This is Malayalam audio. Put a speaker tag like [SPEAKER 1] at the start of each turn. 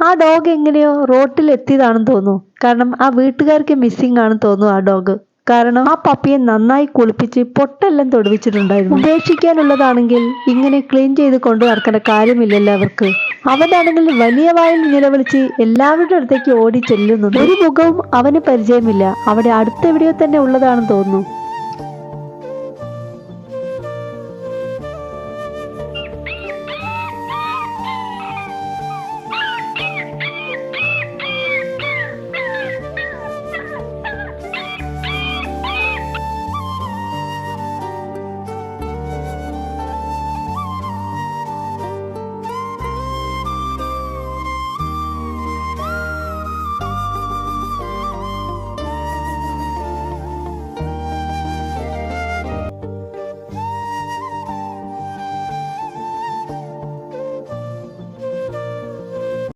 [SPEAKER 1] ആ ഡോഗ് എങ്ങനെയോ റോട്ടിൽ എത്തിയതാണെന്ന് തോന്നുന്നു. കാരണം ആ വീട്ടുകാർക്ക് മിസ്സിംഗ് ആണെന്ന് തോന്നുന്നു ആ ഡോഗ്. കാരണം ആ പപ്പിയെ നന്നായി കുളിപ്പിച്ച് പൊട്ടെല്ലാം തൊടുവിച്ചിട്ടുണ്ടായിരുന്നു. ഉപേക്ഷിക്കാനുള്ളതാണെങ്കിൽ ഇങ്ങനെ ക്ലീൻ ചെയ്ത് കൊണ്ടു നടക്കേണ്ട കാര്യമില്ലല്ലോ അവർക്ക്. അവനാണെങ്കിൽ വലിയ വായിൽ നിലവിളിച്ച് എല്ലാവരുടെ അടുത്തേക്ക് ഓടി ചെല്ലുന്നുണ്ട്. ഒരു മുഖവും അവന് പരിചയമില്ല. അവിടെ അടുത്തെവിടെയോ തന്നെ ഉള്ളതാണെന്ന് തോന്നുന്നു.